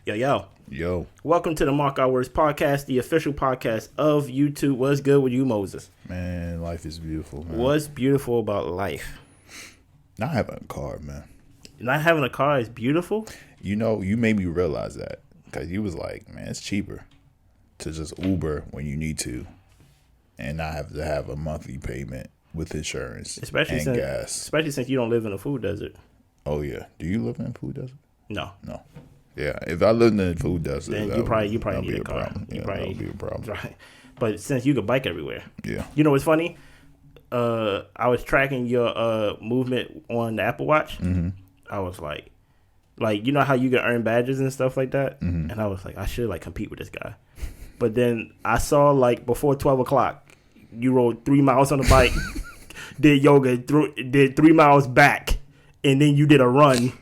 Yo, yo. Yo. Welcome to the Mark Our Words podcast, the official podcast of YouTube. What's good with you, Moses? Man, life is beautiful, man. What's beautiful about life? Not having a car, man. Not having a car is beautiful? You know, you made me realize that. Because you was like, man, it's cheaper to just Uber when you need to and not have to have a monthly payment with insurance and gas. Especially since you don't live in a food desert. Oh, yeah. Do you live in a food desert? No. Yeah, if I lived in a food desert, then you probably need a car. Problem. Yeah, that would be a problem. Right. But since you could bike everywhere. Yeah. You know what's funny? I was tracking your movement on the Apple Watch. Mm-hmm. I was like, you know how you can earn badges and stuff like that? Mm-hmm. And I was like, I should compete with this guy. But then I saw before 12 o'clock, you rode 3 miles on the bike, did yoga, did 3 miles back, and then you did a run.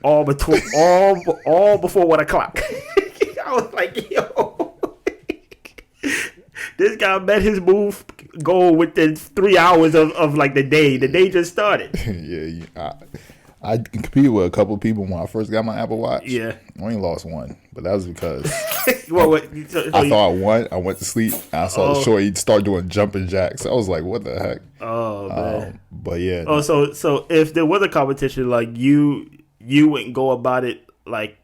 All before 1 o'clock. I was like, yo, this guy met his move goal within 3 hours of the day. The day just started. Yeah, I competed with a couple of people when I first got my Apple Watch. Yeah. I only lost one, but that was because I thought I won. I went to sleep. I saw the shorty start doing jumping jacks. I was like, what the heck? Oh, man. But yeah. Oh, so if there was a competition, you wouldn't go about it like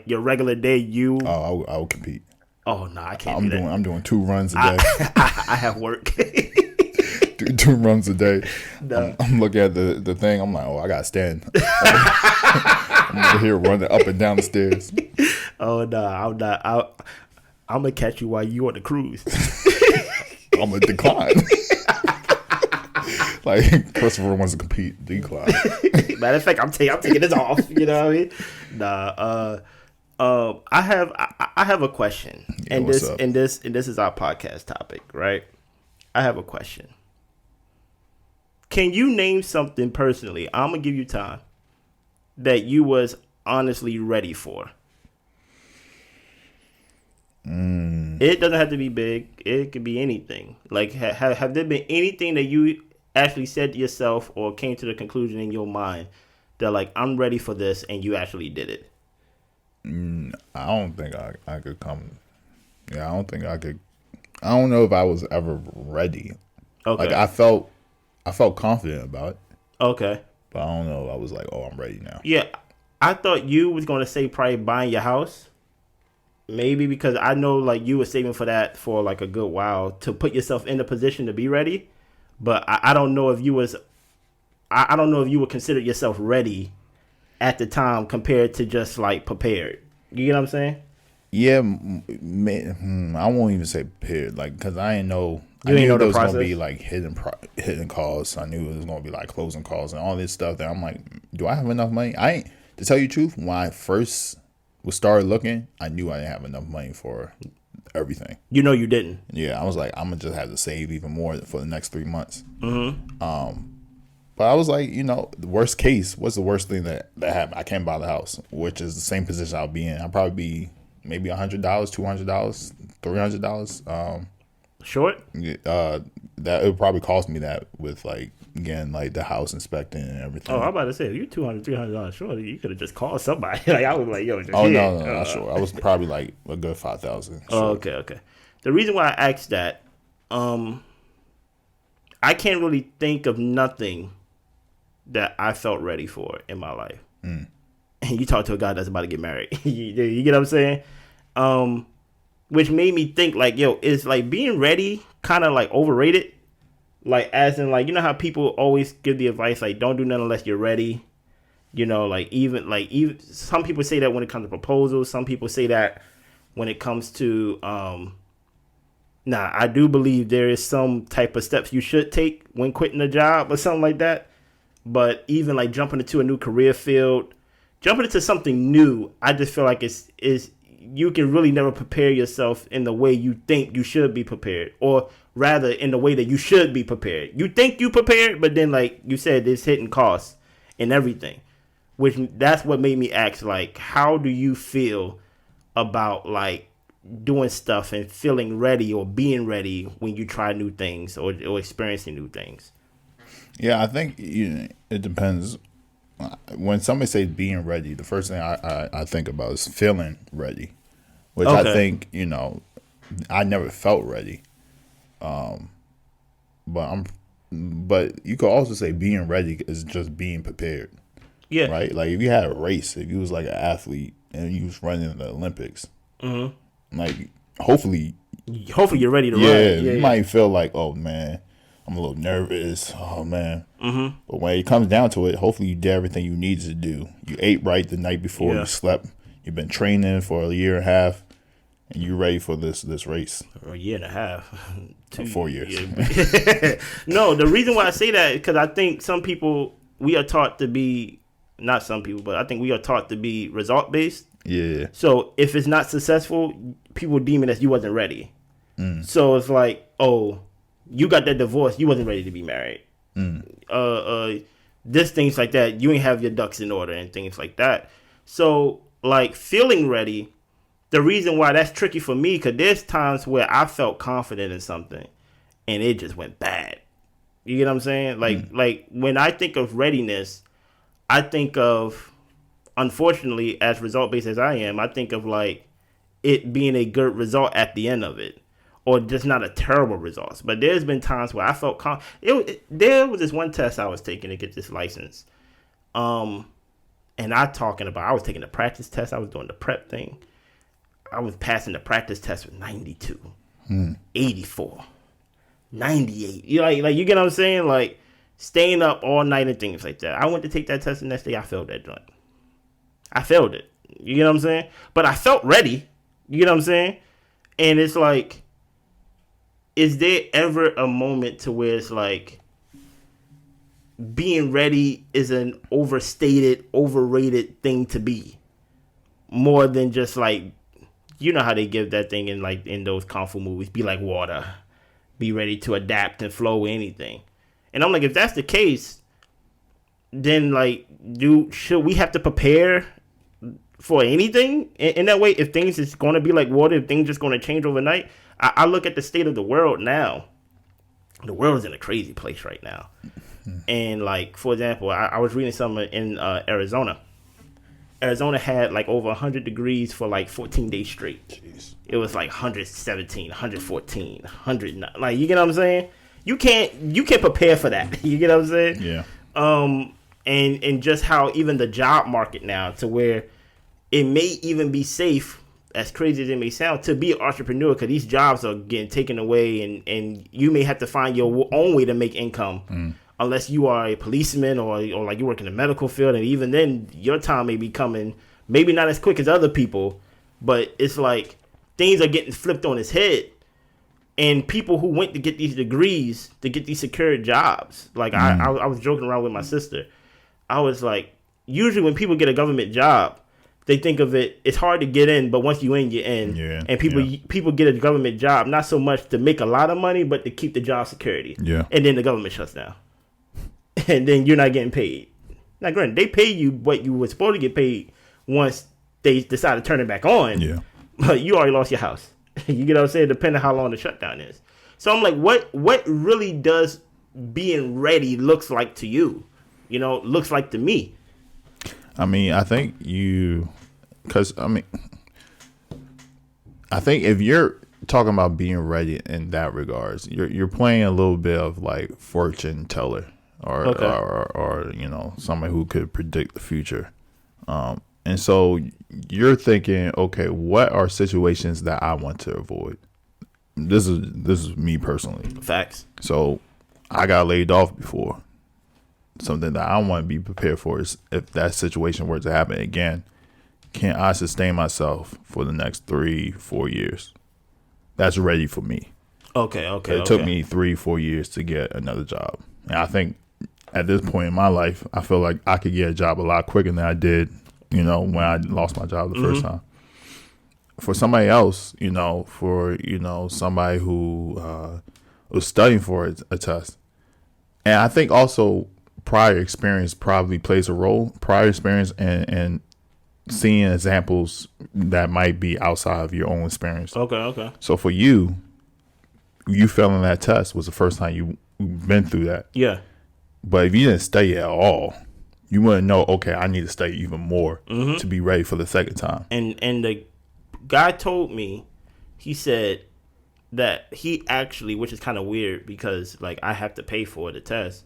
your regular day. I would compete. Oh no, I can't. I'm doing 2 runs a day. I have work. Do 2 runs a day. No. I'm looking at the thing. I'm like, I gotta stand. I'm over here running up and down the stairs. Oh no, I'm not. I'm gonna catch you while you on the cruise. I'm gonna decline. Like Christopher wants to compete, decline. Matter of fact, I'm taking this off. You know what I mean? Nah. I have a question, Yeah, and what's up? this is our podcast topic, right? I have a question. Can you name something personally? I'm gonna give you time that you was honestly ready for. It doesn't have to be big. It could be anything. Like, have there been anything that you actually said to yourself or came to the conclusion in your mind that I'm ready for this, and you actually did it? I don't think I could come. Yeah, I don't think I could. I don't know if I was ever ready. Okay. I felt confident about it. Okay. But I don't know if I was like, I'm ready now. Yeah, I thought you was gonna say probably buying your house. Maybe because I know you were saving for that for a good while to put yourself in the position to be ready. But I don't know if you was. I don't know if you would consider yourself ready at the time compared to just prepared. You get what I'm saying? Yeah, I won't even say prepared, because I didn't know. I knew there the was gonna process? be hidden calls. I knew it was gonna be closing calls and all this stuff. That I'm like, do I have enough money? To tell you the truth, when I first started looking, I knew I didn't have enough money for everything. You know you didn't. Yeah, I was like, I'm gonna just have to save even more for the next 3 months. Mm-hmm. But I was like, the worst case, what's the worst thing that happened? I can't buy the house, which is the same position I'll be in. I'll probably be maybe $100, $200, $300. Short? That it would probably cost me that with the house inspecting and everything. Oh, I'm about to say, if you $200, $300 short, you could have just called somebody. I was like, yo, just no, not sure. I was probably a good 5,000. Oh, okay. The reason why I asked that, I can't really think of nothing that I felt ready for in my life. And you talk to a guy that's about to get married. You get what I'm saying? Which made me think is being ready kind of overrated? As in you know how people always give the advice don't do nothing unless you're ready. Even some people say that when it comes to proposals. Some people say that when it comes to I do believe there is some type of steps you should take when quitting a job or something like that. But even jumping into a new career field, jumping into something new, I just feel like is you can really never prepare yourself in the way you think you should be prepared, or rather in the way that you should be prepared. You think you prepared, but then you said, there's hidden costs and everything, which that's what made me ask, how do you feel about doing stuff and feeling ready or being ready when you try new things or experiencing new things? Yeah, I think it depends when somebody say being ready, the first thing I think about is feeling ready, which I think, I never felt ready. But you could also say being ready is just being prepared. Yeah. Right? Like if you had a race, if you was like an athlete and you was running in the Olympics, like hopefully you're ready to run. Yeah, you might feel like, oh man, I'm a little nervous. Oh man. But when it comes down to it, hopefully you did everything you needed to do. You ate right the night before, you slept. You've been training for a year and a half, and you're ready for this race. A year and a half. 4 years. No, the reason why I say that is because I think some people, we are taught to be, not some people, but I think we are taught to be result based. Yeah. So if it's not successful, people deem it as you wasn't ready. So it's like, oh, you got that divorce, you wasn't ready to be married. This things like that, you ain't have your ducks in order and things like that. So like feeling ready, the reason why that's tricky for me, because there's times where I felt confident in something and it just went bad. You get what I'm saying? Like when I think of readiness, I think of, unfortunately, as result based as I am, I think of like it being a good result at the end of it, or just not a terrible result. But there's been times where I felt there was this one test I was taking to get this license, and I was taking the practice test. I was doing the prep thing. I was passing the practice test with 92, 84, 98. Like you get what I'm saying? Like staying up all night and things like that. I went to take that test the next day. I failed that joint. I failed it. You get what I'm saying? But I felt ready. You get what I'm saying? And it's like, is there ever a moment to where it's like being ready is an overstated, overrated thing to be? More than just like, you know how they give that thing in those kung fu movies, be like water, be ready to adapt and flow with anything. And I'm like, if that's the case, then like, should we have to prepare for anything in that way? If things is going to be like water, if things just going to change overnight, I look at the state of the world now. The world is in a crazy place right now. And like, for example, I was reading something in Arizona. Arizona had like over 100 degrees for like 14 days straight. Jeez. It was like 117, 114, 109. Like, you get what I'm saying? You can't prepare for that. You get what I'm saying? Yeah. And just how even the job market now, to where it may even be safe, as crazy as it may sound, to be an entrepreneur, because these jobs are getting taken away, and you may have to find your own way to make income. Unless you are a policeman or like you work in the medical field, and even then your time may be coming, maybe not as quick as other people, but it's like things are getting flipped on its head. And people who went to get these degrees, to get these secure jobs, like I was joking around with my sister. I was like, usually when people get a government job, they think of it's hard to get in, but once you're in. Yeah, and people get a government job, not so much to make a lot of money, but to keep the job security. Yeah. And then the government shuts down. And then you're not getting paid. Now, granted, they pay you what you were supposed to get paid once they decide to turn it back on. Yeah. But you already lost your house. You get what I'm saying? Depending on how long the shutdown is. So I'm like, what really does being ready looks like to you? Looks like to me. I mean, I think if you're talking about being ready in that regards, you're playing a little bit of like fortune teller. Or somebody who could predict the future. And so you're thinking, okay, what are situations that I want to avoid? This is me personally. Facts. So I got laid off before. Something that I want to be prepared for is if that situation were to happen again, can I sustain myself for the next 3-4 years? That's ready for me. Okay. It took me 3-4 years to get another job. And I think at this point in my life, I feel like I could get a job a lot quicker than I did, when I lost my job the first time. For somebody else, somebody who was studying for a test. And I think also prior experience probably plays a role. Prior experience and seeing examples that might be outside of your own experience. Okay. So for you failing that test was the first time you've been through that. Yeah. But if you didn't study at all, You wouldn't know, okay, I need to study even more to be ready for the second time. And the guy told me, he said that he actually, which is kind of weird because like I have to pay for the test.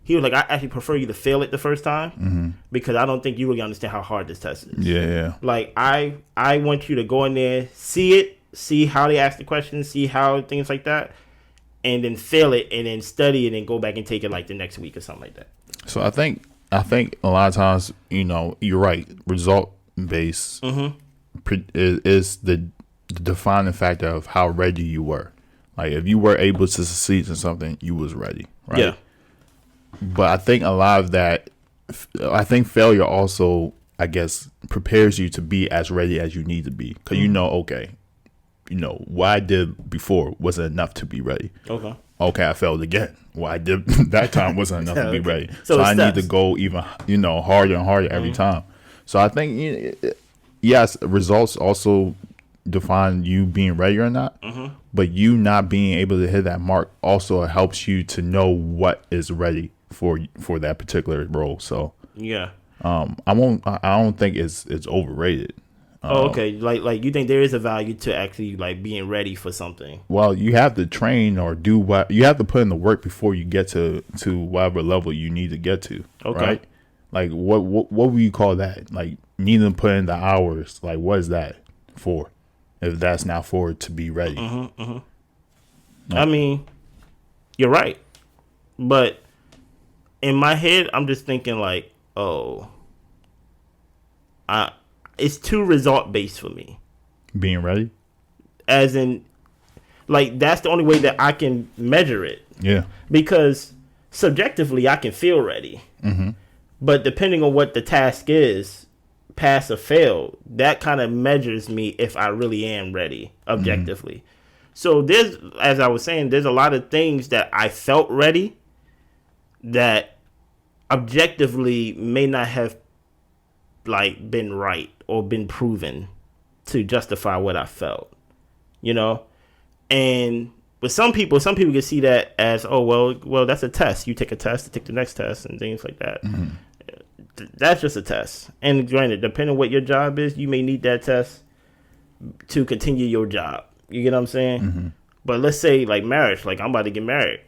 He was like, I actually prefer you to fail it the first time because I don't think you really understand how hard this test is. Yeah. Like I want you to go in there, see it, see how they ask the questions, see how things like that, and then fail it, and then study it, and go back and take it like the next week or something like that. So I think a lot of times, you're right. Result based is the defining factor of how ready you were. Like if you were able to succeed in something, you was ready, right? Yeah. But I think a lot of that, failure also, I guess, prepares you to be as ready as you need to be. Because okay, what I did before wasn't enough to be ready. Okay, I failed again. What I did that time wasn't enough to be ready. So I need to go even, harder and harder every time. So I think, yes, results also define you being ready or not. But you not being able to hit that mark also helps you to know what is ready for that particular role. So yeah, I don't think it's overrated. Okay. Like you think there is a value to actually like being ready for something? Well, you have to train or do what you have to put in the work before you get to whatever level you need to get to. Okay. Right? Like what would you call that? Like needing to put in the hours. Like what is that for? If that's not for it to be ready. No. I mean, you're right, but in my head, I'm just thinking like, it's too result based for me. Being ready? As in, like, that's the only way that I can measure it. Yeah. Because subjectively, I can feel ready. But depending on what the task is, pass or fail, that kind of measures me if I really am ready objectively. So there's, as I was saying, there's a lot of things that I felt ready that objectively may not have like been right or been proven to justify what I felt, and with some people can see that as, well, that's a test. You take a test to take the next test and things like that. That's just a test. And granted, depending on what your job is, you may need that test to continue your job. You get what I'm saying? But let's say like marriage, like I'm about to get married,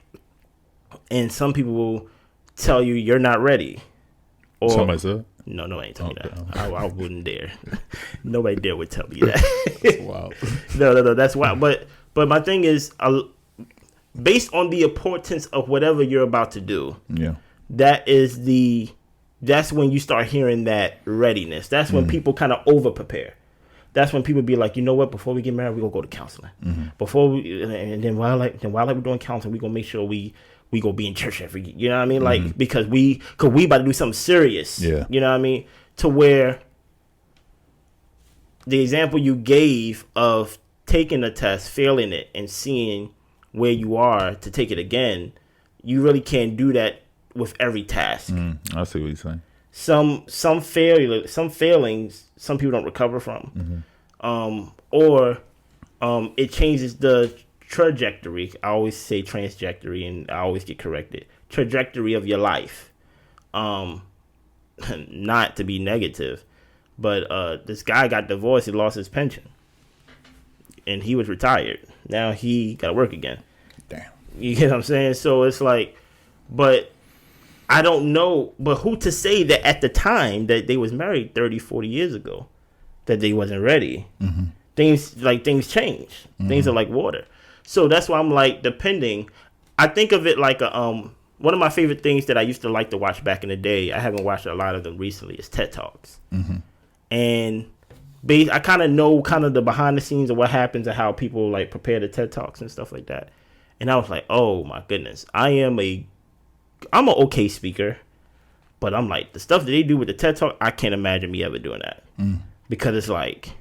and some people will tell you you're not ready. Or somebody said? No, I ain't telling me that. I wouldn't dare. Nobody dare would tell me that. That's wild. No, that's wild. But my thing is, based on the importance of whatever you're about to do, that's when you start hearing that readiness. That's when people kind of over prepare. That's when people be like, you know what? Before we get married, we gonna go to counseling. And then while we're doing counseling, we gonna make sure we gonna be in church every. You know what I mean? Like because we about to do something serious. Yeah. You know what I mean? To where the example you gave of taking a test, failing it, and seeing where you are to take it again, you really can't do that with every task. I see what you're saying. Some failings, some people don't recover from, or it changes the trajectory. I always say trajectory, and I always get corrected. Trajectory of your life. Not to be negative, but this guy got divorced. He lost his pension, and he was retired. Now he got to work again. Damn. You get what I'm saying? So it's like, but I don't know, but who to say that at the time that they was married 30, 40 years ago, that they wasn't ready. Things change. Things are like water. So that's why I'm like, depending, I think of it like one of my favorite things that I used to like to watch back in the day, I haven't watched a lot of them recently, is TED Talks. And I kind of know kind of the behind the scenes of what happens and how people like prepare the TED Talks and stuff like that. And I was like, oh my goodness, I'm an okay speaker, but I'm like, the stuff that they do with the TED Talk, I can't imagine me ever doing that. Because it's like,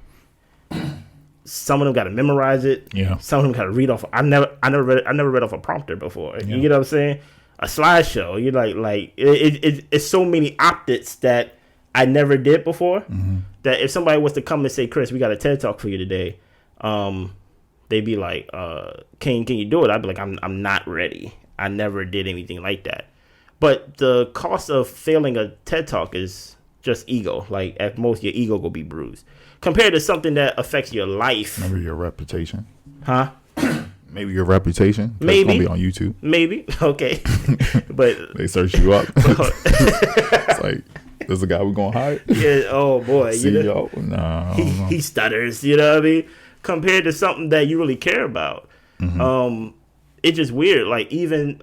some of them got to memorize it. Yeah. Some of them got to read off. I never read off a prompter before. Yeah. You get what I'm saying? A slideshow. You're like it's so many optics that I never did before. That if somebody was to come and say, Chris, we got a TED Talk for you today, they'd be like, can you do it? I'd be like, I'm not ready. I never did anything like that. But the cost of failing a TED Talk is just ego. Like, at most, your ego will be bruised. Compared to something that affects your life. Maybe your reputation. Huh? Maybe your reputation. Maybe. It's going to be on YouTube. Maybe. Okay. But they search you up. It's like, this is the guy we're going to hire? Yeah. Oh, boy. CEO? No. He stutters. You know what I mean? Compared to something that you really care about. Mm-hmm. It's just weird. Like, even...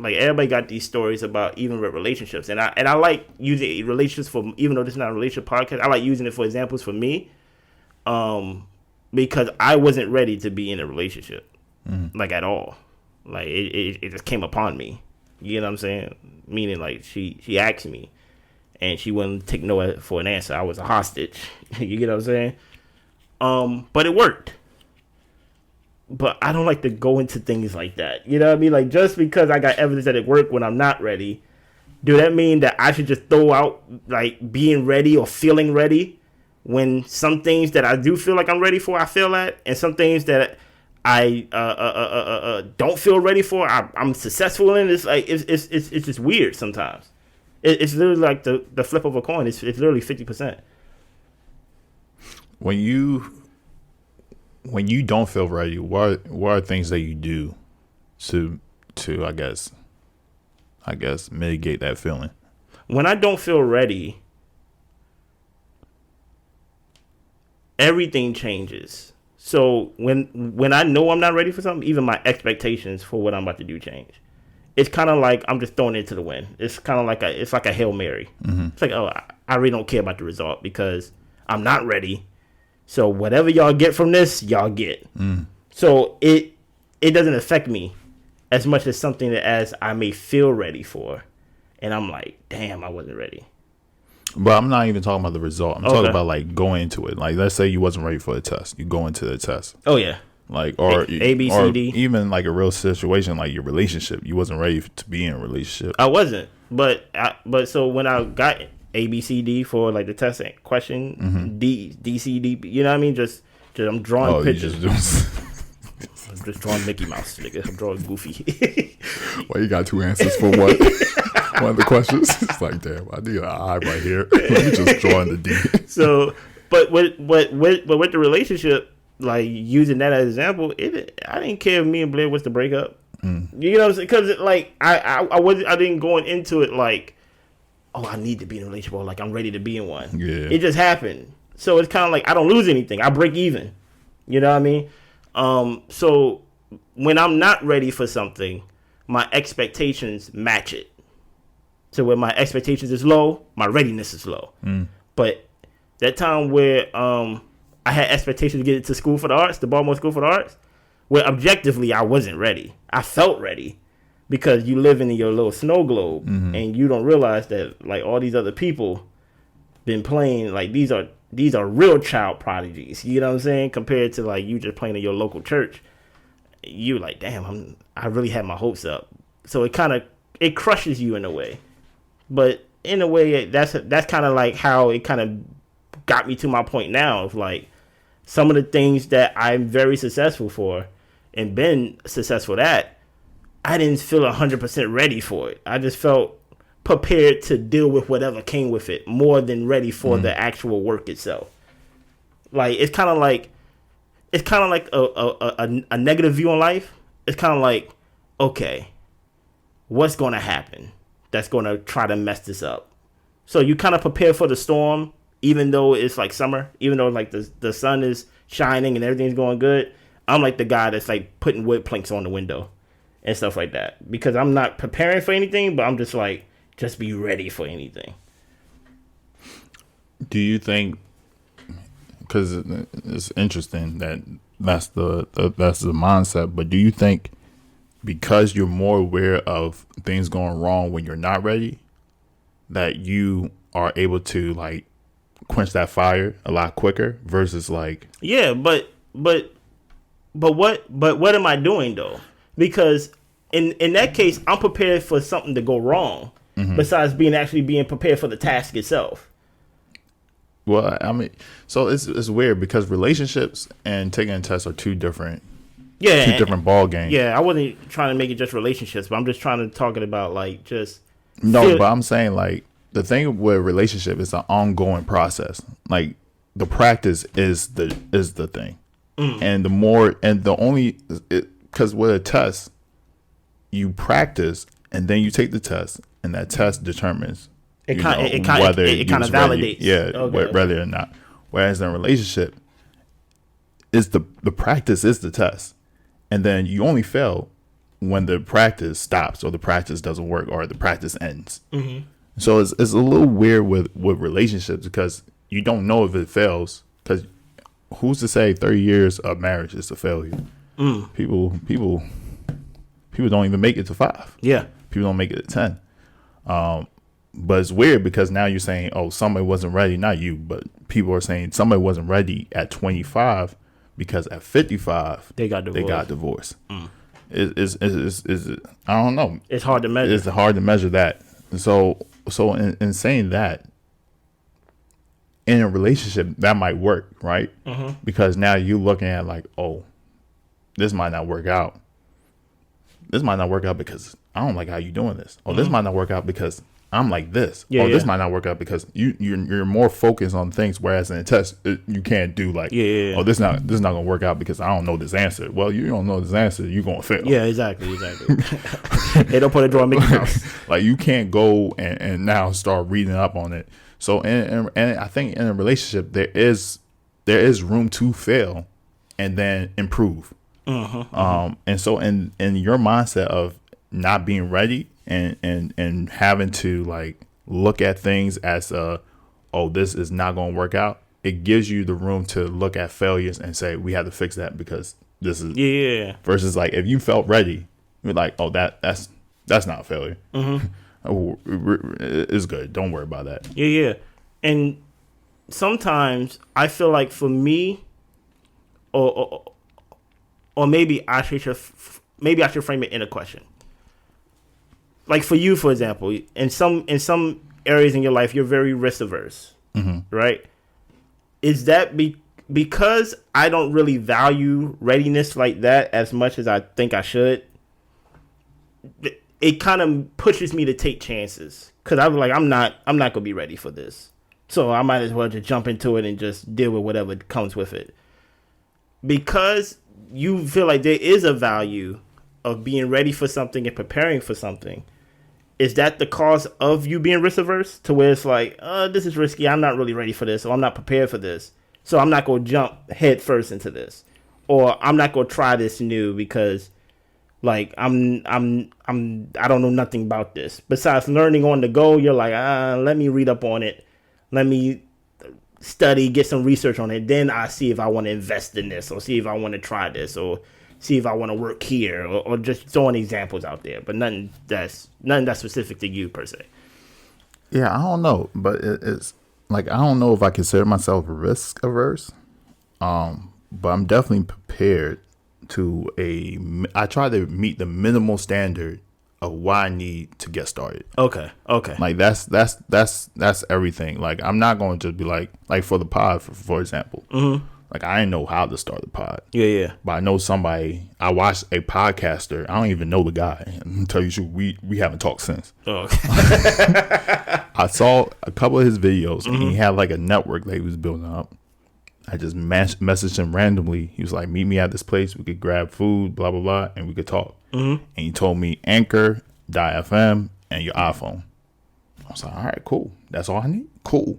like, everybody got these stories about even with relationships. And I like using relationships for, even though this is not a relationship podcast, I like using it for examples for me. Because I wasn't ready to be in a relationship. Like, at all. Like, it just came upon me. You know what I'm saying? Meaning, like, she asked me. And she wouldn't take no for an answer. I was a hostage. You get what I'm saying? But it worked. But I don't like to go into things like that. You know what I mean? Like, just because I got evidence that it worked when I'm not ready, do that mean that I should just throw out, like, being ready or feeling ready when some things that I do feel like I'm ready for, I feel at, and some things that I don't feel ready for, I'm successful in? It's like, it's just weird sometimes. It's literally like the flip of a coin. It's literally 50%. When you don't feel ready, what are things that you do to I guess mitigate that feeling? When I don't feel ready, everything changes. So when I know I'm not ready for something, even my expectations for what I'm about to do change. It's kind of like I'm just throwing it to the wind. It's kind of like a Hail Mary. Mm-hmm. It's like, oh, I really don't care about the result because I'm not ready. So whatever y'all get from this, y'all get. So it doesn't affect me as much as something that as I may feel ready for. And I'm like, damn, I wasn't ready. But I'm not even talking about the result. I'm talking about, like, going into it. Like, let's say you wasn't ready for the test. You go into the test. Oh, yeah. Like, or A, B, C, D. Even like a real situation, like your relationship. You wasn't ready to be in a relationship. I wasn't. But so when I got A, B, C, D for, like, the test question, D, C, D, you know what I mean? Just I'm drawing pictures. I'm just drawing Mickey Mouse, nigga. I'm drawing Goofy. Well, you got two answers for what? One of the questions. It's like, damn, I need an eye right here. Let me just draw in the D. So, but with the relationship, like, using that as an example, I didn't care if me and Blair was to break up. You know what I'm saying? Because, like, I didn't go into it like, oh, I need to be in a relationship, or like I'm ready to be in one. Yeah. It just happened. So it's kind of like I don't lose anything. I break even. You know what I mean? So when I'm not ready for something, my expectations match it. So when my expectations is low, my readiness is low. But that time where I had expectations to get into school for the arts, the Baltimore School for the Arts, where objectively I wasn't ready. I felt ready because you live in your little snow globe and you don't realize that, like, all these other people been playing, like, these are real child prodigies. You know what I'm saying? Compared to, like, you just playing in your local church. You like, damn, I really had my hopes up. So it crushes you in a way. But in a way, that's kind of like how it kind of got me to my point now of, like, some of the things that I'm very successful for and been successful at, I didn't feel 100% ready for it. I just felt prepared to deal with whatever came with it more than ready for the actual work itself. Like, it's kind of like a negative view on life. It's kind of like, okay, what's going to happen that's going to try to mess this up? So you kind of prepare for the storm, even though it's like summer, even though, like, the sun is shining and everything's going good. I'm like the guy that's, like, putting wood planks on the window and stuff like that, because I'm not preparing for anything, but I'm just like, just be ready for anything. Do you think, because it's interesting that's the mindset, but do you think because you're more aware of things going wrong when you're not ready, that you are able to, like, quench that fire a lot quicker versus, like, yeah, but what am I doing though? Because in that case, I'm prepared for something to go wrong, besides being prepared for the task itself. Well, I mean, so it's weird because relationships and taking a test are two different two different ball games. Yeah, I wasn't trying to make it just relationships, but I'm just trying to talk it about like just. No, but I'm saying like the thing with relationship is an ongoing process. Like the practice is the thing, and the more and the only because with a test, you practice and then you take the test, and that test determines it kind of validates. Whether or not. Whereas in a relationship, is the practice is the test, and then you only fail when the practice stops or the practice doesn't work or the practice ends. Mm-hmm. So it's a little weird with relationships because you don't know if it fails, because who's to say 30 years of marriage is a failure? People don't even make it to 5. Yeah, people don't make it to 10. But it's weird because now you're saying, oh, somebody wasn't ready, not you, but people are saying somebody wasn't ready at 25 because at 55 they got divorced. Is I don't know. It's hard to measure. It's hard to measure that. So in saying that, in a relationship, that might work, right? Mm-hmm. Because now you're looking at like, oh, this might not work out. This might not work out because I don't like how you're doing this. Or this might not work out because I'm like this. This might not work out because you're more focused on things, whereas in a test you can't do like, oh, this not gonna work out because I don't know this answer. Well, you don't know this answer, you're gonna fail. Yeah, exactly. They don't put a draw Mickey Mouse. Like you can't go and now start reading up on it. So and I think in a relationship there is room to fail and then improve. And so in your mindset of not being ready and having to like look at things as this is not going to work out, it gives you the room to look at failures and say we have to fix that because this is versus like if you felt ready, you're like, oh, that's not a failure. It's good, don't worry about that. And sometimes I feel like for me or maybe I should frame it in a question. Like for you, for example, in some areas in your life, you're very risk averse, right? Is that because I don't really value readiness like that as much as I think I should? It kind of pushes me to take chances because I'm like, I'm not gonna be ready for this, so I might as well just jump into it and just deal with whatever comes with it. Because you feel like there is a value of being ready for something and preparing for something. Is that the cause of you being risk averse to where it's like, this is risky. I'm not really ready for this, or I'm not prepared for this, so I'm not going to jump head first into this, or I'm not going to try this new because, like, I don't know nothing about this. Besides learning on the go, you're like, let me read up on it, let me study, get some research on it, then I see if I want to invest in this, or see if I want to try this, or see if I want to work here, or just throwing examples out there, but nothing that's specific to you per se. Yeah, I don't know, but it's like I don't know if I consider myself risk averse, but I'm definitely prepared to I try to meet the minimal standard of what I need to get started. Okay. Like that's everything. Like I'm not going to just be like for the pod, for example. Mm-hmm. Like I didn't know how to start the pod. Yeah. But I know somebody. I watched a podcaster. I don't even know the guy. And tell you, we haven't talked since. Oh, okay. I saw a couple of his videos, and he had like a network that he was building up. I just messaged him randomly. He was like, "Meet me at this place. We could grab food, blah blah blah, and we could talk." Mm-hmm. And he told me Anchor.fm and your iPhone. I was like, "All right, cool. That's all I need. Cool."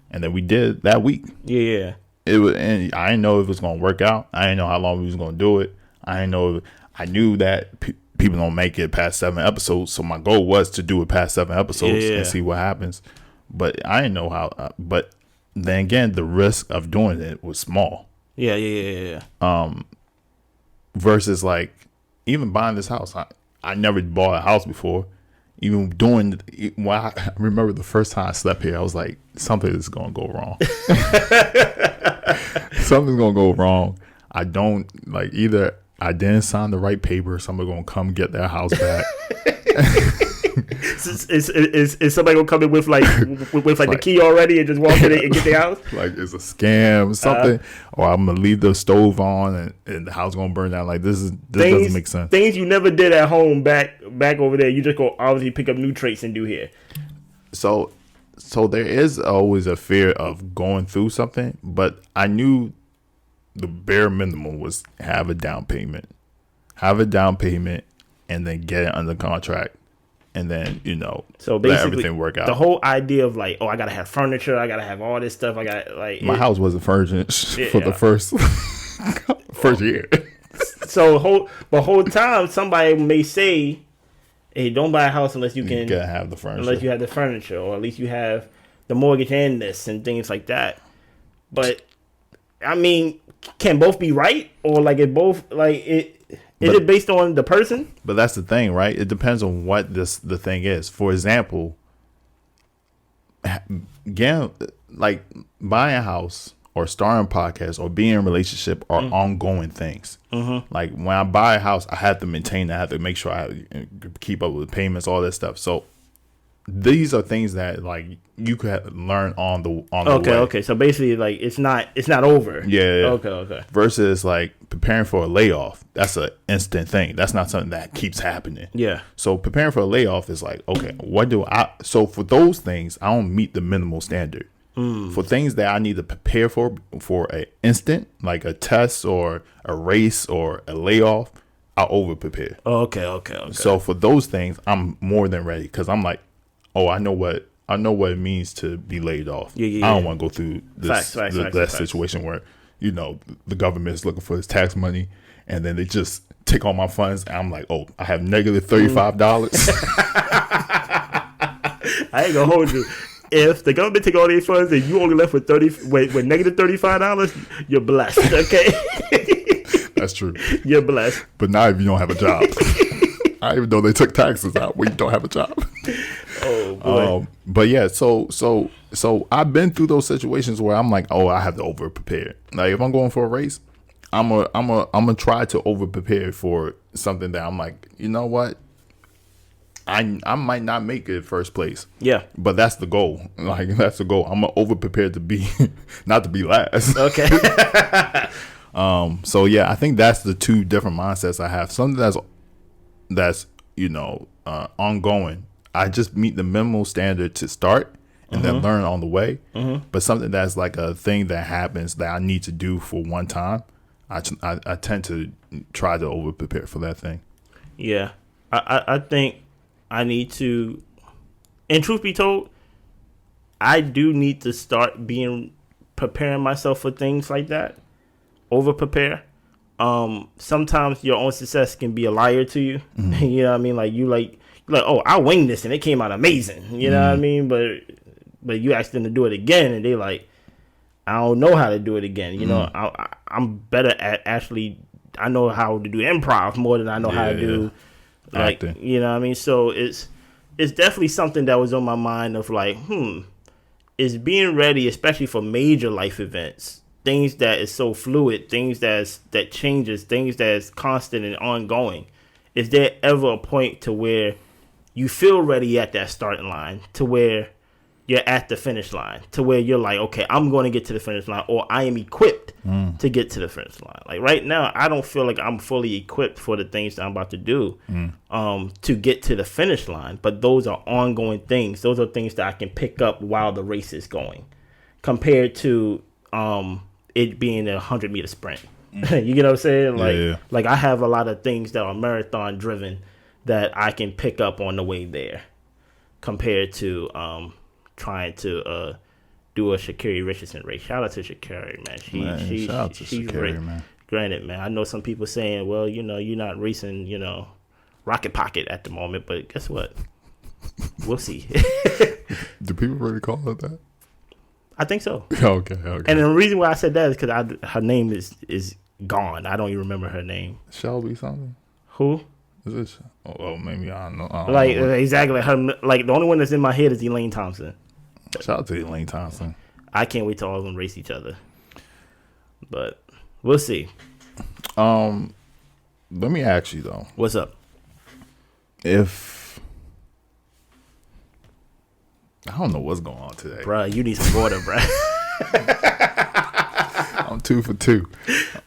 And then we did that week. Yeah. It was, and I didn't know if it was going to work out. I didn't know how long we was going to do it. I didn't know. I knew that people don't make it past 7 episodes, so my goal was to do it past 7 episodes and see what happens. But I didn't know how. But then again, the risk of doing it was small. Yeah. Versus like even buying this house. I never bought a house before. Even doing, I remember the first time I slept here, I was like, something is going to go wrong. Something's going to go wrong. I don't, like, either I didn't sign the right paper, somebody's going to come get their house back. Is somebody gonna come in with like the key already and just walk in and get the house? Like it's a scam, something, or I'm gonna leave the stove on and the house gonna burn down. Like this doesn't make sense. Things you never did at home back over there. You just go obviously pick up new traits and do here. So there is always a fear of going through something, but I knew the bare minimum was have a down payment, and then get it under contract. And then, so basically, let everything work out. The whole idea of like, I gotta have furniture, I gotta have all this stuff, I got like my house wasn't furnished for the first year. So whole time somebody may say, "Hey, don't buy a house unless you gotta have the furniture, unless you have the furniture, or at least you have the mortgage and this and things like that." But I mean, can both be right, or like it both like it? Is it based on the person? But that's the thing, right? It depends on what the thing is. For example, like buying a house or starting a podcast or being in a relationship are ongoing things. Mm-hmm. Like when I buy a house, I have to maintain that. I have to make sure I keep up with the payments, all that stuff. So these are things that like you could learn on the way. Okay. So basically, like it's not over. Yeah. Okay. Versus like preparing for a layoff, that's an instant thing. That's not something that keeps happening. Yeah. So preparing for a layoff is like, okay, what do I? So for those things, I don't meet the minimal standard. For things that I need to prepare for an instant, like a test or a race or a layoff, I over prepare. Okay. So for those things, I'm more than ready because I'm like, I know what it means to be laid off. Yeah. I don't want to go through that situation where, the government is looking for this tax money and then they just take all my funds. And I'm like, I have negative $35. I ain't gonna hold you. If the government take all these funds and you only left with negative $35, you're blessed. Okay. That's true. You're blessed. But not if you don't have a job. I didn't even know they took taxes out when you don't have a job. Oh boy. But yeah, so I've been through those situations where I'm like, I have to over prepare. Like if I'm going for a race, I'm gonna try to over prepare for something that I'm like, you know what? I might not make it first place. Yeah. But that's the goal. Like that's the goal. I'm gonna over prepare to be not to be last. Okay. So yeah, I think that's the two different mindsets I have. Something that's ongoing. I just meet the minimal standard to start and then learn on the way. Mm-hmm. But something that's like a thing that happens that I need to do for one time, I tend to try to over prepare for that thing. Yeah, I think I need to, and truth be told, I do need to start preparing myself for things like that. Over prepare. Sometimes your own success can be a liar to you. Mm-hmm. You know what I mean? Like you like, I winged this and it came out amazing. You know what I mean? But you ask them to do it again and they like, I don't know how to do it again. You know, I'm better at actually, I know how to do improv more than I know how to do like acting. You know what I mean? So it's definitely something that was on my mind of like, is being ready, especially for major life events, things that is so fluid, things that changes, things that's constant and ongoing. Is there ever a point to where you feel ready at that starting line, to where you're at the finish line, to where you're like, okay, I'm going to get to the finish line, or I am equipped to get to the finish line? Like right now, I don't feel like I'm fully equipped for the things that I'm about to do to get to the finish line. But those are ongoing things. Those are things that I can pick up while the race is going, compared to it being a 100-meter sprint. You get what I'm saying? Like I have a lot of things that are marathon driven that I can pick up on the way there, compared to trying to do a Sha'Carri Richardson race. Shout out to Sha'Carri, man. She's Sha'Carri, man. Granted, man, I know some people saying, well, you're not racing, Rocket Pocket at the moment, but guess what? We'll see. Do people really call it that? I think so. Okay. And the reason why I said that is because her name is gone. I don't even remember her name. Shelby something? Who? Is it? Oh, maybe I don't know. Exactly. Her, like the only one that's in my head is Elaine Thompson. Shout out to Elaine Thompson. I can't wait till all of them race each other. But we'll see. Let me ask you though. What's up? If I don't know what's going on today, Bruh, you need some water, bruh. I'm 2 for 2.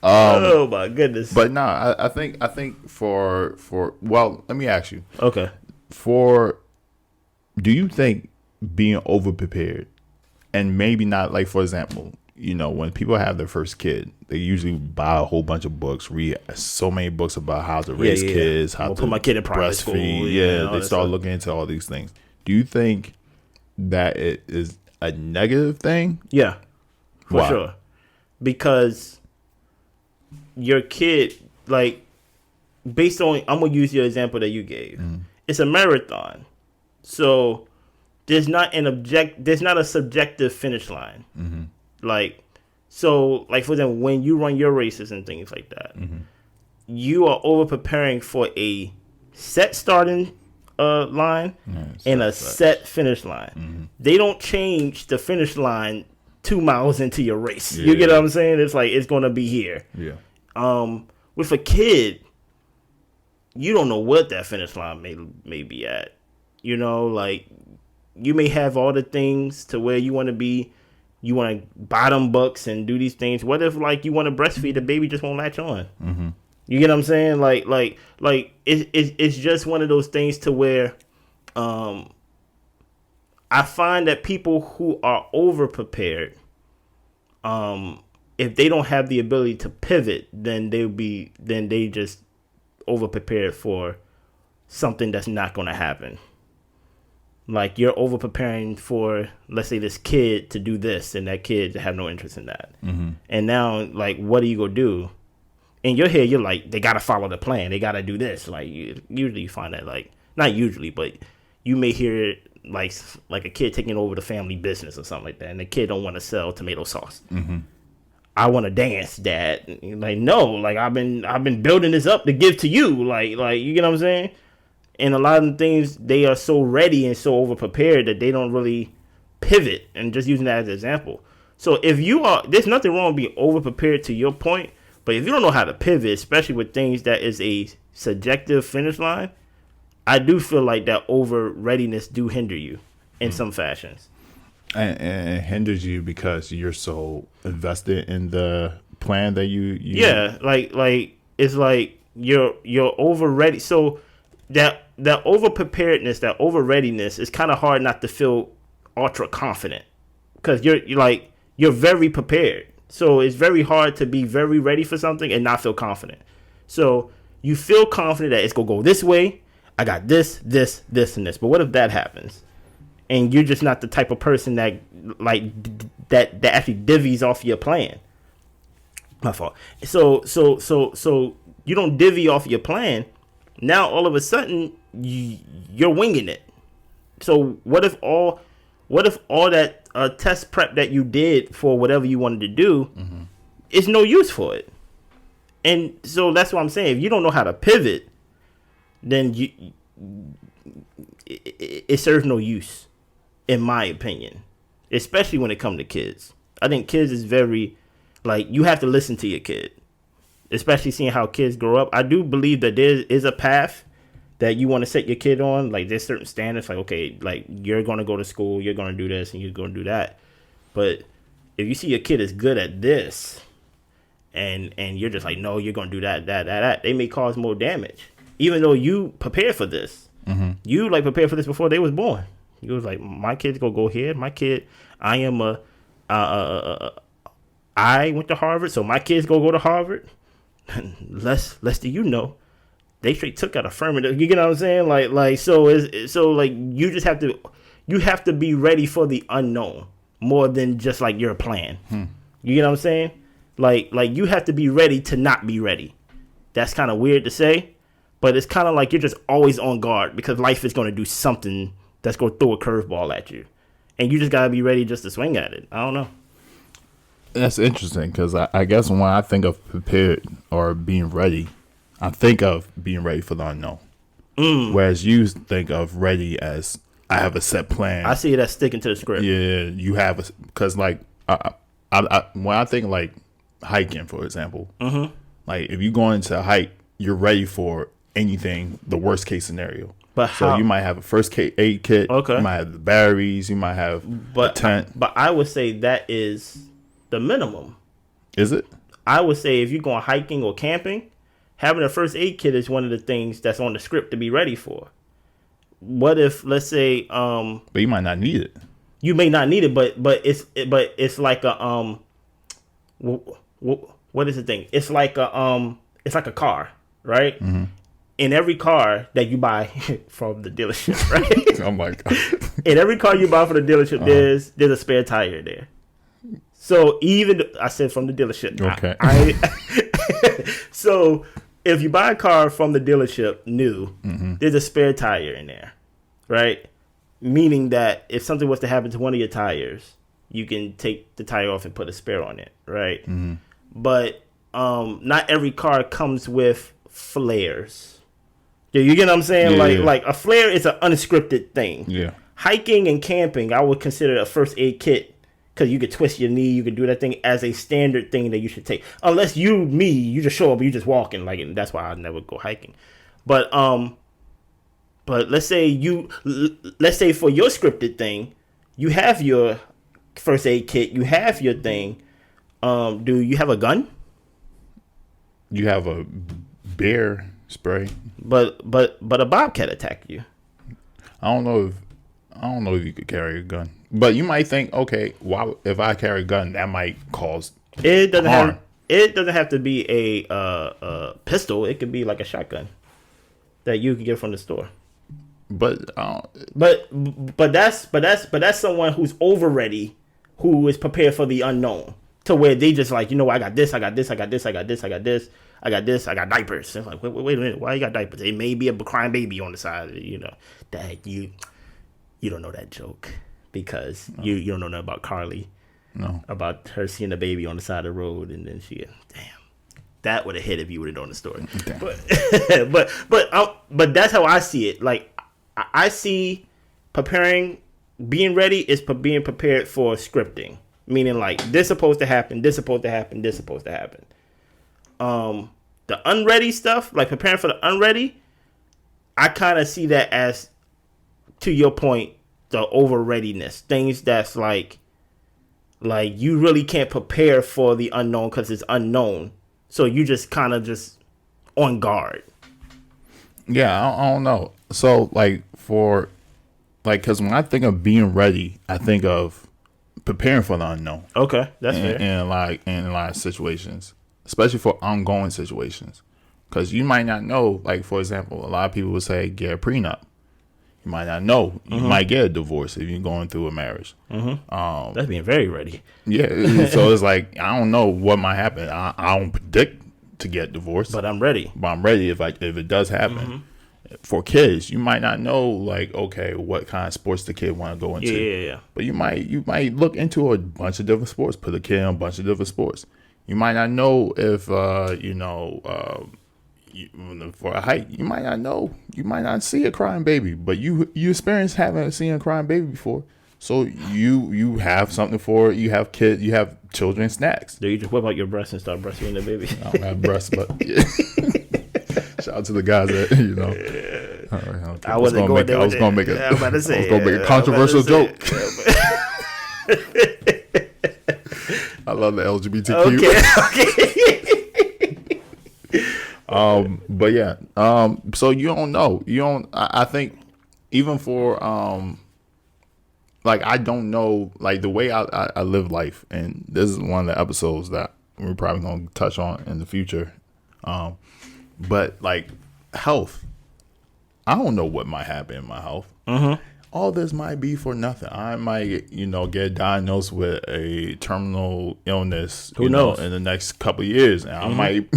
Oh my goodness! But no, I think for well, let me ask you. Okay. Do you think being over prepared, and maybe not, like, for example, when people have their first kid, they usually buy a whole bunch of books, read so many books about how to raise kids, how to put my kid in private school. They start looking into all these things. Do you think that it is a negative thing? Yeah, for sure. Because your kid, like, based on, I'm gonna use your example that you gave. It's a marathon, so there's not a subjective finish line. Like, so, like, for example, when you run your races and things like that, you are over preparing for a set starting line and a set finish line. They don't change the finish line 2 miles into your race. You get what I'm saying? It's like, it's gonna be here. With a kid, you don't know what that finish line may be at. Like, you may have all the things to where you want to be. You want to buy them books and do these things. What if, like, you want to breastfeed, the baby just won't latch on? You get what I'm saying? Like it's just one of those things to where I find that people who are over prepared, if they don't have the ability to pivot, then they just over prepared for something that's not going to happen. Like, you're over preparing for, let's say, this kid to do this, and that kid to have no interest in that. And now, like, what are you gonna do? In your head, you're like, they gotta follow the plan. They gotta do this. Like, usually you find that, like, not usually, but you may hear it like a kid taking over the family business or something like that, and the kid don't want to sell tomato sauce. I want to dance, Dad. Like, no, like, I've been building this up to give to you. Like, you get what I'm saying? And a lot of things, they are so ready and so over prepared that they don't really pivot. And just using that as an example. So if there's nothing wrong with being over prepared, to your point. But if you don't know how to pivot, especially with things that is a subjective finish line, I do feel like that over readiness do hinder you in some fashions. And it hinders you because you're so invested in the plan that you Yeah, like it's like you're over ready. So that over preparedness, that over readiness, is kind of hard not to feel ultra confident, because you're very prepared. So it's very hard to be very ready for something and not feel confident. So you feel confident that it's gonna go this way. I got this, and this. But what if that happens, and you're just not the type of person that that actually divvies off your plan? My fault. So you don't divvy off your plan. Now all of a sudden you're winging it. So what if all that test prep that you did for whatever you wanted to do is no use for it? And so that's what I'm saying. If you don't know how to pivot, then it serves no use, in my opinion. Especially when it comes to kids. I think kids is very, like, you have to listen to your kid. Especially seeing how kids grow up. I do believe that there is a path that you want to set your kid on. Like, there's certain standards. Like, okay, like, you're going to go to school, you're going to do this, and you're going to do that. But if you see your kid is good at this, and you're just like, no, you're going to do that, they may cause more damage. Even though you prepared for this. You, like, prepared for this before they was born. You was like, my kid's going to go here. My kid, I went to Harvard, so my kid's going to go to Harvard. Less do you know, they straight took out affirmative. You get what I'm saying? Like so you just have to be ready for the unknown more than just like your plan. You get what I'm saying? Like you have to be ready to not be ready. That's kind of weird to say, but it's kind of like you're just always on guard because life is going to do something that's going to throw a curveball at you, and you just gotta be ready just to swing at it. I don't know. That's interesting, because I guess when I think of prepared or being ready, I think of being ready for the unknown. Whereas you think of ready as, I have a set plan. I see it as sticking to the script. Yeah, you have because like when I think like hiking, for example, like if you go into a hike, you're ready for anything, the worst case scenario. But so you might have a first aid kit. Okay. You might have the batteries. You might have a tent. But I would say that is the minimum. Is it? I would say if you're going hiking or camping, having a first aid kit is one of the things that's on the script to be ready for. What if, let's say, but you might not need it. You may not need it, but it's like a what is the thing? It's like a car, right? Mm-hmm. In every car that you buy from the dealership, right? Oh my god! In every car you buy from the dealership, there's a spare tire there. So even I said from the dealership. Okay. So if you buy a car from the dealership new, there's a spare tire in there, right? Meaning that if something was to happen to one of your tires, you can take the tire off and put a spare on it, right? Mm-hmm. But not every car comes with flares. You get what I'm saying? Yeah. Like a flare is an unscripted thing. Yeah. Hiking and camping, I would consider a first aid kit because you could twist your knee, you could do that thing as a standard thing that you should take. Unless you just show up, you just walking, like, and that's why I never go hiking. But let's say for your scripted thing, you have your first aid kit, you have your thing. Do you have a gun? You have a bear spray. But a bobcat attack you. I don't know if you could carry a gun. But you might think, okay, why if I carry a gun, that might cause harm. It doesn't have to be a pistol. It could be like a shotgun that you can get from the store. But that's someone who's over ready, who is prepared for the unknown. To where they just like, I got this, I got this, I got this, I got this, I got this, I got this, I got diapers. It's like, wait a minute, why you got diapers? It may be a crying baby on the side of it, That you don't know that joke because you don't know nothing about Carly. No. About her seeing a baby on the side of the road and then that would have hit if you would have known the story. Damn. But that's how I see it. Like I see being ready is being prepared for scripting. Meaning like this supposed to happen, this supposed to happen, this supposed to happen. The unready stuff, like preparing for the unready, I kind of see that as, to your point, the over readiness. Things that's like you really can't prepare for the unknown because it's unknown. So you just kind of just on guard. Yeah, I don't know. So because when I think of being ready, I think of preparing for the unknown. Okay, that's fair. In a lot of situations, especially for ongoing situations, because you might not know. Like for example, a lot of people would say get a prenup. You might not know. You might get a divorce if you're going through a marriage. Mm-hmm. That's being very ready. Yeah, so it's like I don't know what might happen. I don't predict to get divorced, but I'm ready. But I'm ready if it does happen. Mm-hmm. For kids, you might not know, like, okay, what kind of sports the kid want to go into. Yeah. But you might look into a bunch of different sports, put a kid in a bunch of different sports. You might not know if, for a hike, you might not know. You might not see a crying baby, but you experience having seen a crying baby before. So you have something for it. You have children snacks. Do you just whip out your breast and start breastfeeding the baby? I don't have breasts, but yeah. Shout out to the guys that I was going to make a controversial joke. I love the LGBTQ. Okay. But yeah. So you don't know. I think even for I don't know, like the way I live life, and this is one of the episodes that we're probably gonna touch on in the future. But like health, I don't know what might happen in my health. Mm-hmm. All this might be for nothing. I might, get diagnosed with a terminal illness. Who knows? In the next couple of years, and I might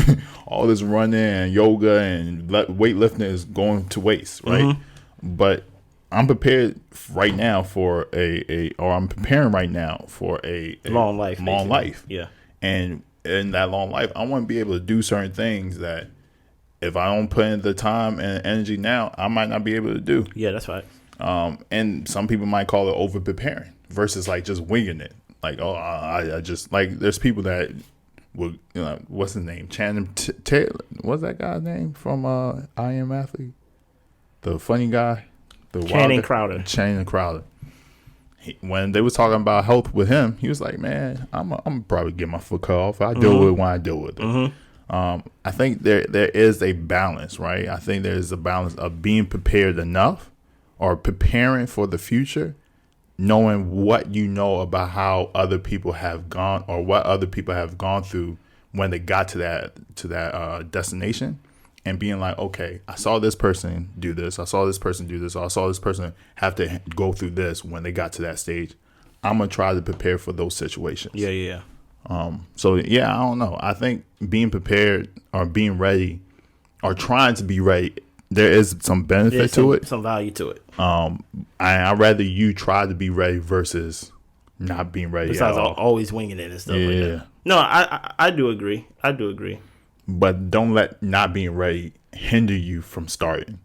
all this running and yoga and weightlifting is going to waste, right? Mm-hmm. But I'm prepared right now for I'm preparing right now for a long life. Long life. Yeah. And in that long life, I want to be able to do certain things that if I don't put in the time and energy now, I might not be able to do. Yeah, that's right. And some people might call it over preparing versus like just winging it. Like, I just like there's people that would, what's his name? Channing Taylor. What's that guy's name from I Am Athlete? the funny guy, the Channing Crowder. Channing Crowder. When they was talking about health with him, he was like, "Man, I'm probably get my foot cut off. I deal with it when I deal with it." I think there is a balance, right? I think there's a balance of being prepared enough or preparing for the future, knowing what you know about how other people have gone or what other people have gone through when they got to that destination, and being like, okay, I saw this person do this, I saw this person do this, or I saw this person have to go through this when they got to that stage. I'm gonna try to prepare for those situations. Yeah. So yeah, I don't know. I think being prepared or being ready or trying to be ready, there is some benefit to it, some value to it. I'd rather you try to be ready versus not being ready. Besides always winging it and stuff like that. No, I do agree. But don't let not being ready hinder you from starting.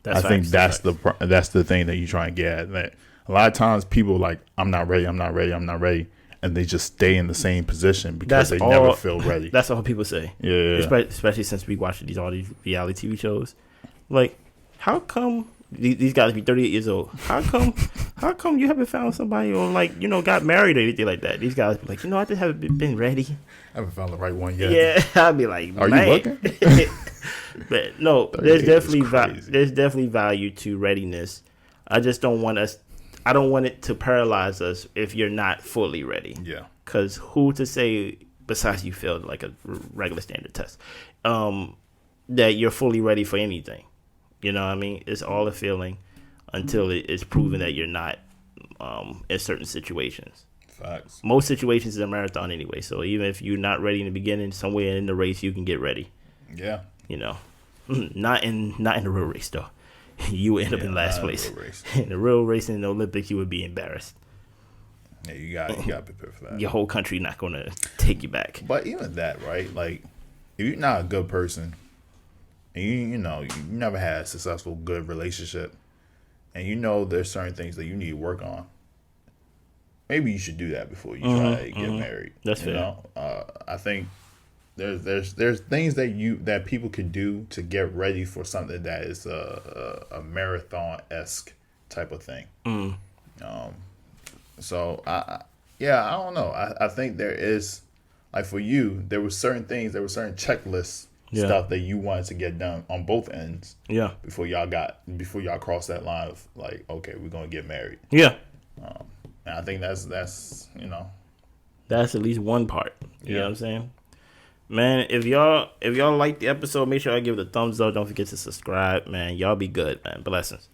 I think that's the thing that you try and get at. That a lot of times people like, I'm not ready, and they just stay in the same position because they never feel ready. That's all people say. Yeah. Especially since we watch all these reality TV shows. Like, how come these guys be 38 years old? How come you haven't found somebody or got married or anything like that? These guys be like, I just haven't been ready. I haven't found the right one yet. Yeah, I'd be like, are man. you looking? But no, there's definitely value to readiness. I just don't want it to paralyze us if you're not fully ready. Yeah. Because who to say, besides you failed like a regular standard test, that you're fully ready for anything? You know what I mean? It's all a feeling until it's proven that you're not in certain situations. Facts. Most situations is a marathon anyway. So even if you're not ready in the beginning, somewhere in the race you can get ready. Yeah. Not in the real race though. You would end up in last place. In the real race in the Olympics, you would be embarrassed. Yeah, you got to prepare for that. Your whole country not going to take you back. But even that, right? Like, if you're not a good person, and you never had a successful, good relationship, and there's certain things that you need to work on, maybe you should do that before you try to get married. That's fair. I think there's things that people could do to get ready for something that is a marathon-esque type of thing. So I don't know. I think there is, like, for you, there were certain things, there were certain checklists. Yeah. Stuff that you wanted to get done on both ends. Yeah. Before y'all crossed that line of like, okay, we're gonna get married. Yeah. And I think that's that's at least one part. You know what I'm saying? Man, if y'all like the episode, make sure I give it a thumbs up. Don't forget to subscribe, man. Y'all be good, man. Blessings.